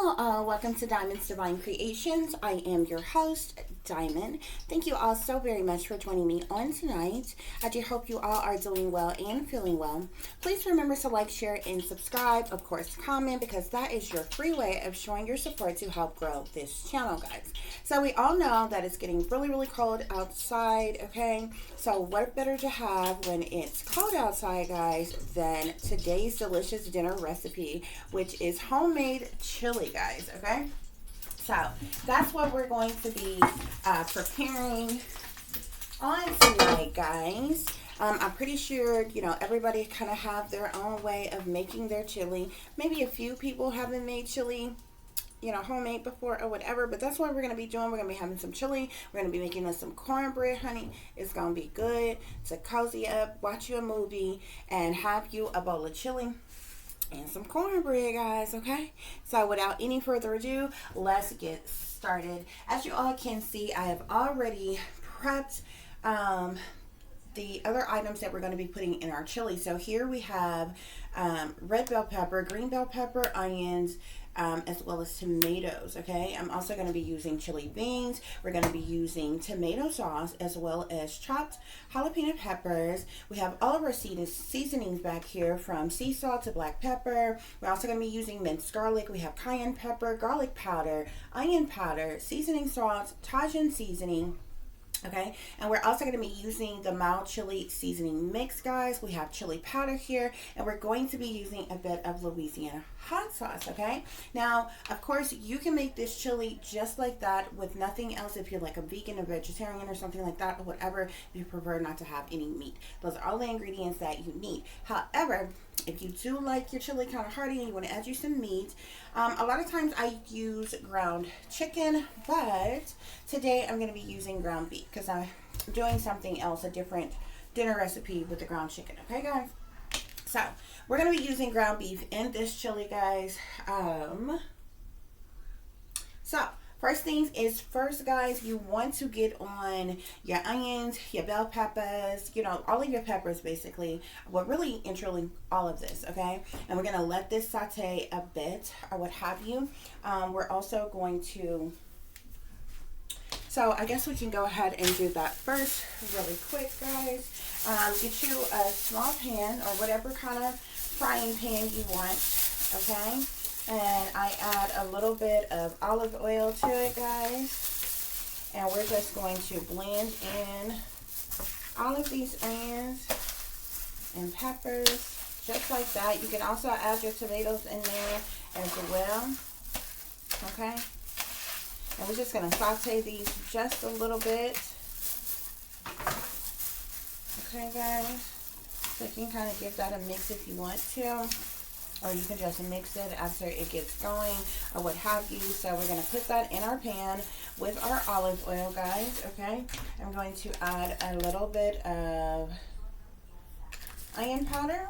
Hello all, welcome to Diamond's Divine Creations. I am your host, Diamond. Thank you all so very much for joining me on tonight. I do hope you all are doing well and feeling well. Please remember to like, share, and subscribe. Of course, comment, because that is your free way of showing your support to help grow this channel, guys. So we all know that it's getting really cold outside, okay? So what better to have when it's cold outside, guys, than today's delicious dinner recipe, which is homemade chili, guys, okay? So that's what we're going to be preparing on tonight, guys. I'm pretty sure, you know, everybody kind of have their own way of making their chili. Maybe a few people haven't made chili, you know, homemade before or whatever, but that's what we're going to be doing. We're going to be having some chili. We're going to be making us some cornbread, honey. It's going to be good to cozy up, watch you a movie, and have you a bowl of chili and some cornbread, guys, okay? So without any further ado, let's get started. As you all can see, I have already prepped the other items that we're going to be putting in our chili. So here we have red bell pepper, green bell pepper, onions, as well as tomatoes, okay? I'm also going to be using chili beans. We're going to be using tomato sauce, as well as chopped jalapeno peppers. We have all of our seasonings back here, from sea salt to black pepper. We're also going to be using minced garlic. We have cayenne pepper, garlic powder, onion powder, seasoning sauce, Tajin seasoning. Okay, and we're also going to be using the mild chili seasoning mix, guys. We have chili powder here, and we're going to be using a bit of Louisiana hot sauce, okay? Now, of course, you can make this chili just like that with nothing else if you're like a vegan or vegetarian or something like that, or whatever, if you prefer not to have any meat. Those are all the ingredients that you need. However, if you do like your chili kind of hearty and you want to add you some meat, a lot of times I use ground chicken, but today I'm going to be using ground beef because I'm doing something else, a different dinner recipe with the ground chicken. Okay, guys? So we're going to be using ground beef in this chili, guys. So first things is first, guys, you want to get on your onions, your bell peppers, you know, all of your peppers basically. Well, really and truly all of this, okay? And we're going to let this saute a bit or what have you. We're also going to, so I guess we can go ahead and do that first really quick, guys. Get you a small pan or whatever kind of frying pan you want, okay? And I add a little bit of olive oil to it, guys. And we're just going to blend in all of these onions and peppers, just like that. You can also add your tomatoes in there as well, okay? And we're just going to saute these just a little bit. Okay, guys? So you can kind of give that a mix if you want to. Or you can just mix it after it gets going or what have you. So we're going to put that in our pan with our olive oil, guys, okay? I'm going to add a little bit of onion powder,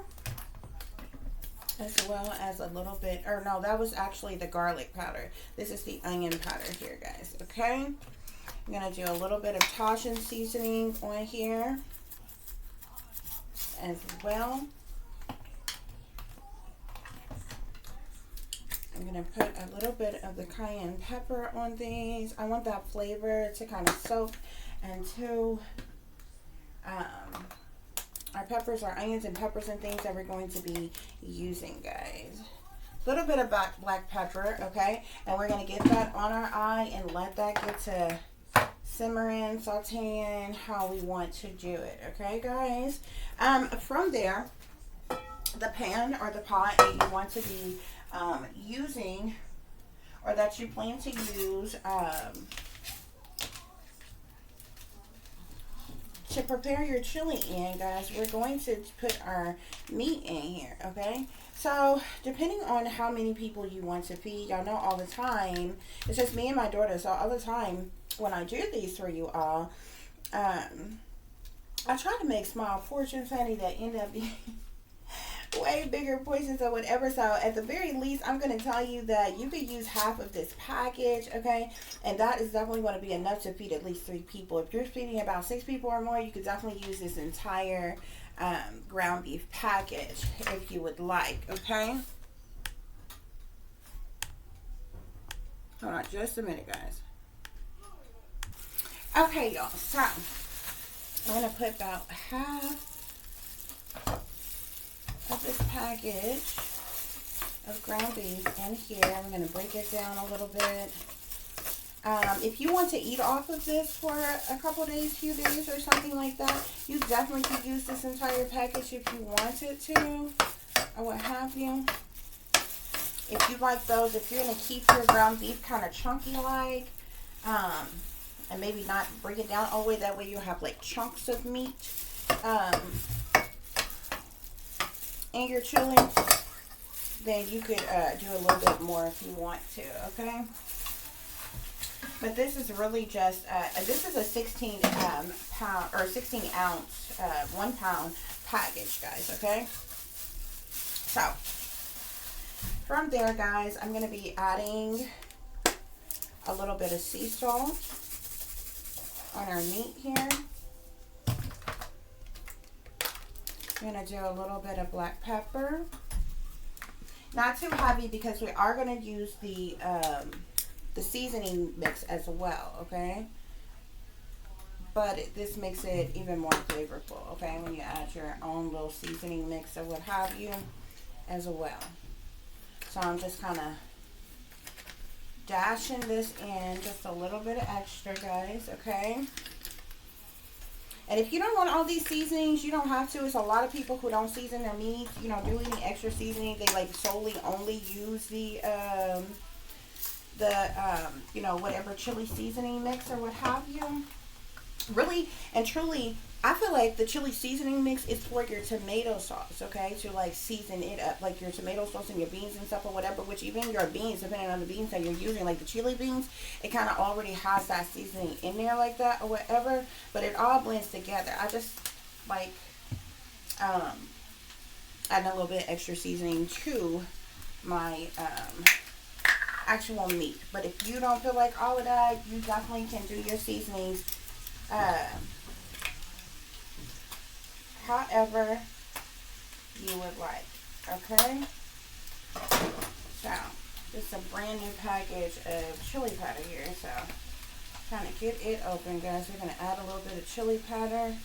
as well as a little bit, or no, that was actually the garlic powder. This is the onion powder here, guys, okay? I'm going to do a little bit of Tajin seasoning on here as well. I'm going to put a little bit of the cayenne pepper on these. I want that flavor to kind of soak into our peppers, our onions and peppers and things that we're going to be using, guys. A little bit of black pepper, okay? And we're going to get that on our eye and let that get to simmering, sauteing, how we want to do it, okay, guys? From there, the pan or the pot that you want to be using, or that you plan to use to prepare your chili in, guys, we're going to put our meat in here, okay? So depending on how many people you want to feed, y'all know all the time, it's just me and my daughter, so all the time when I do these for you all, I try to make small portions, honey, that end up being way bigger portions or whatever. So at the very least, I'm going to tell you that you could use half of this package, okay? And that is definitely going to be enough to feed at least 3 people. If you're feeding about 6 people or more, you could definitely use this entire ground beef package if you would like, okay? on just a minute, guys. Okay, y'all. So I'm gonna put about half of this package of ground beef in here. I'm gonna break it down a little bit. If you want to eat off of this for a couple days, few days, or something like that, you definitely could use this entire package if you wanted to, or what have you. If you like those, if you're going to keep your ground beef kind of chunky like, and maybe not break it down all the way, that way you have like chunks of meat in your chili, then you could do a little bit more if you want to, okay? But this is really just, this is a 16 pound, or 16 ounce, 1 pound package, guys, okay? So, from there, guys, I'm going to be adding a little bit of sea salt on our meat here. I'm going to do a little bit of black pepper. Not too heavy because we are going to use the seasoning mix as well, okay? But this makes it even more flavorful, okay? When you add your own little seasoning mix or what have you as well. So I'm just kind of dashing this in just a little bit of extra, guys, okay? And if you don't want all these seasonings, you don't have to. It's a lot of people who don't season their meat, you know, do any extra seasoning. They like solely only use the you know, whatever chili seasoning mix or what have you. Really and truly, I feel like the chili seasoning mix is for your tomato sauce, okay? To like season it up, like your tomato sauce and your beans and stuff or whatever, which even your beans, depending on the beans that you're using, like the chili beans, it kind of already has that seasoning in there like that or whatever, but it all blends together. I just like adding a little bit extra seasoning to my actual meat. But if you don't feel like all of that, you definitely can do your seasonings however you would like, okay? So this is a brand new package of chili powder here, so trying to get it open, guys. We're going to add a little bit of chili powder.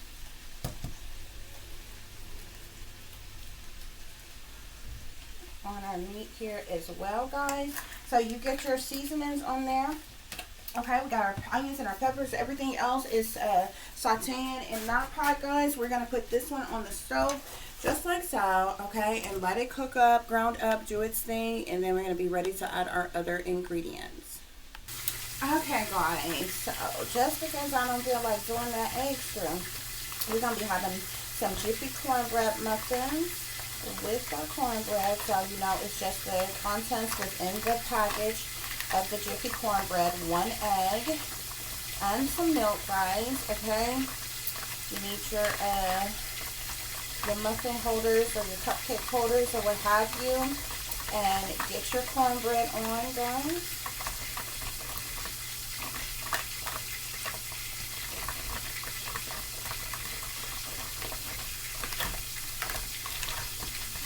On our meat here as well, guys. So you get your seasonings on there. Okay, we got our onions and our peppers. Everything else is sauteing in that pot, guys. We're going to put this one on the stove just like so, okay, and let it cook up, ground up, do its thing, and then we're going to be ready to add our other ingredients. Okay, guys, so just because I don't feel like doing that extra, we're going to be having some Jiffy cornbread muffins with our cornbread. So, you know, it's just the contents within the package of the Jiffy cornbread, 1 egg and some milk, guys, okay? You need your muffin holders or your cupcake holders or what have you, and get your cornbread on, guys.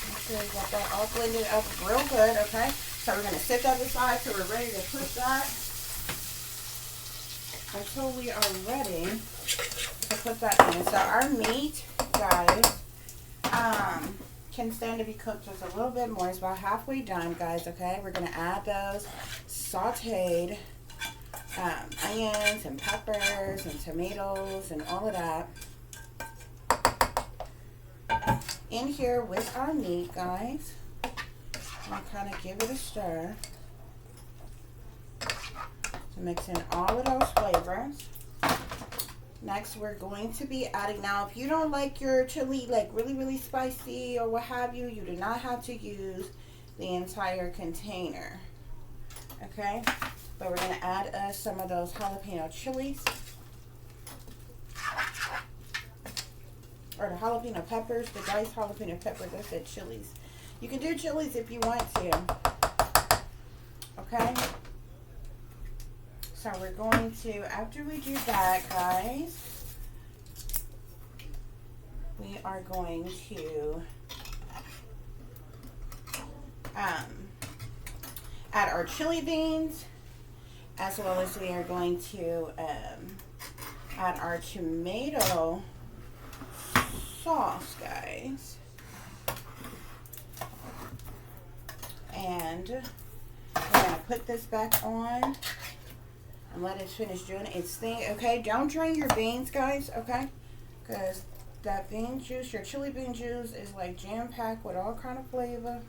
Make sure you get that all blended up real good, okay? So we're going to set that aside till we're ready to put that, until we are ready to put that in. So our meat, guys, can stand to be cooked just a little bit more. It's about halfway done, guys, okay? We're going to add those sauteed onions and peppers and tomatoes and all of that in here with our meat, guys. And kind of give it a stir to mix in all of those flavors. Next, we're going to be adding, now if you don't like your chili like really spicy or what have you, you do not have to use the entire container, okay? But we're going to add some of those jalapeno chilies, or the jalapeno peppers, the diced jalapeno peppers. I said chilies. You can do chilies if you want to, okay? So we're going to, after we do that, guys, we are going to add our chili beans as well as we are going to add our tomato sauce, guys. And we're going to put this back on and let it finish doing its thing. Okay, don't drain your beans, guys, okay? Because that bean juice, your chili bean juice, is like jam-packed with all kind of flavor.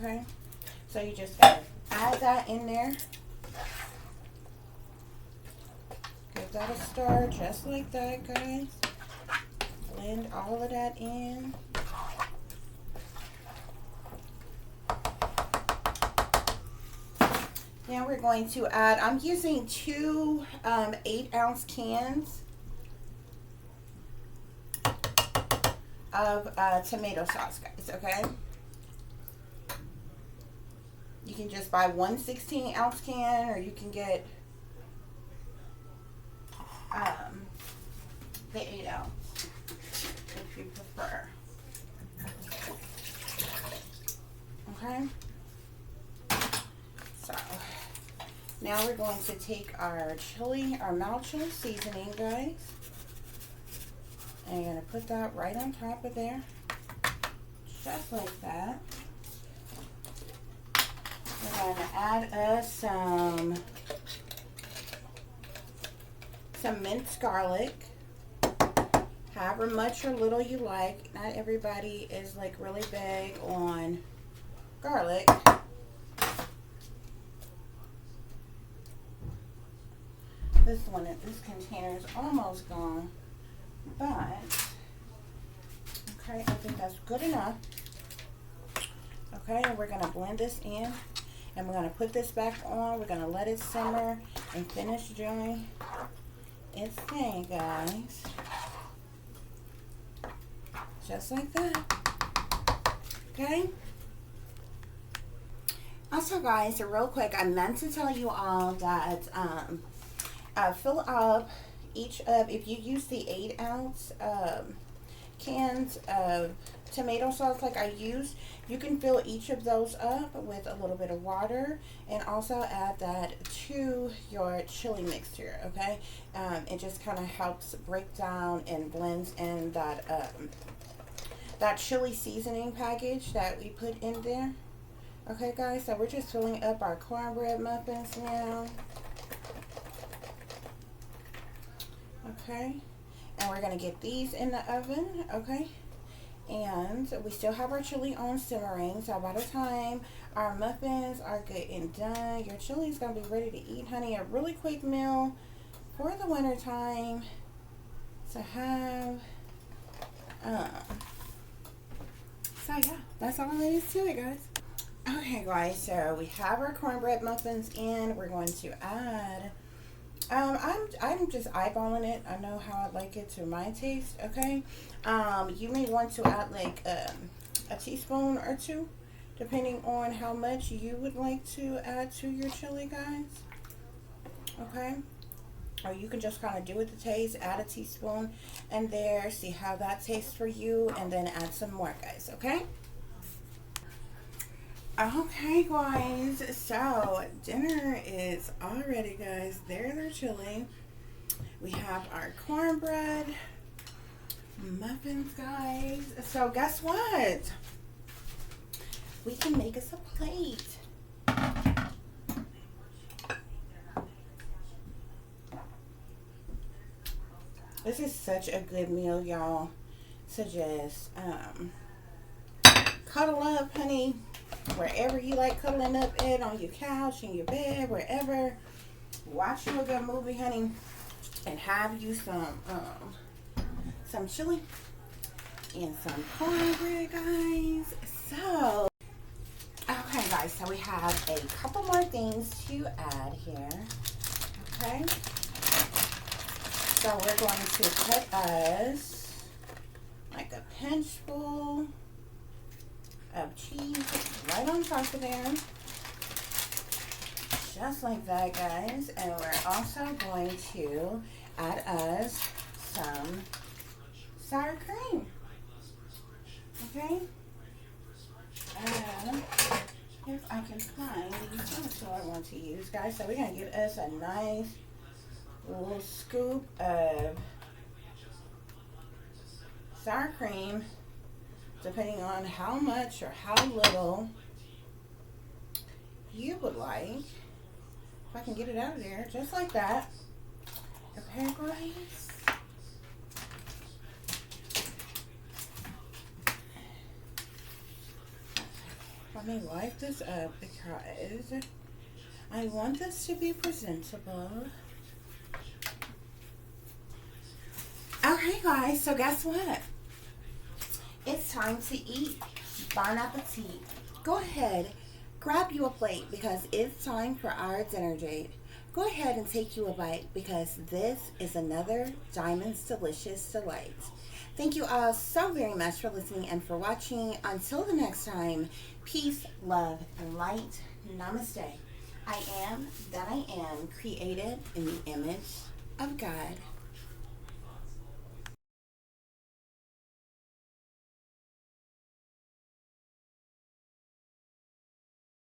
Okay, so you just gotta add that in there. Give that a stir, just like that, guys. Blend all of that in. Now we're going to add, I'm using two 8-ounce cans of tomato sauce, guys, okay? You can just buy one 16-ounce can, or you can get the 8-ounce if you prefer. Okay? So, now we're going to take our chili, our mild chili seasoning, guys. And you're going to put that right on top of there. Just like that. We're going to add us some minced garlic. However much or little you like. Not everybody is like really big on garlic. This container is almost gone. But, okay, I think that's good enough. Okay, and we're going to blend this in. And we're going to put this back on. We're going to let it simmer and finish doing its thing, guys. Just like that. Okay? Also, guys, real quick, I meant to tell you all that fill up each of, if you use the 8-ounce cans of tomato sauce like I used, you can fill each of those up with a little bit of water, and also add that to your chili mixture, okay? It just kind of helps break down and blends in that that chili seasoning package that we put in there. Okay, guys, so we're just filling up our cornbread muffins now. Okay, and we're going to get these in the oven, okay? And we still have our chili on simmering, so by the time our muffins are good and done, your chili is going to be ready to eat, honey. A really quick meal for the winter time to have. So yeah, that's all there is to it, guys. Okay, guys, so we have our cornbread muffins in. We're going to add, I'm just eyeballing it. I know how I like it to my taste, okay? You may want to add like a teaspoon or two, depending on how much you would like to add to your chili, guys. Okay? Or you can just kind of do it to taste, add a teaspoon in there, see how that tastes for you, and then add some more, guys, okay? Okay, guys, so dinner is all ready, guys. There's our chili. We have our cornbread muffins, guys. So guess what? We can make us a plate. This is such a good meal, y'all, to just cuddle up, honey, wherever you like cuddling up at, on your couch, in your bed, wherever. Watch you a good movie, honey, and have you some chili and some cornbread, guys. So, okay, guys, so we have a couple more things to add here. Okay. So we're going to put us like a pinchful of cheese right on top of there. Just like that, guys. And we're also going to add us some sour cream. Okay? And if I I can find the utensil I want to use, guys. So we're going to get us a nice little scoop of sour cream, depending on how much or how little you would like. If I can get it out of there, just like that. Okay, guys. Let me wipe this up because I want this to be presentable. Okay, guys, so guess what? It's time to eat. Bon appetit. Go ahead, grab you a plate because it's time for our dinner date. Go ahead and take you a bite because this is another Diamond's Delicious Delight. Thank you all so very much for listening and for watching. Until the next time, peace, love, and light. Namaste. I am that I am, created in the image of God.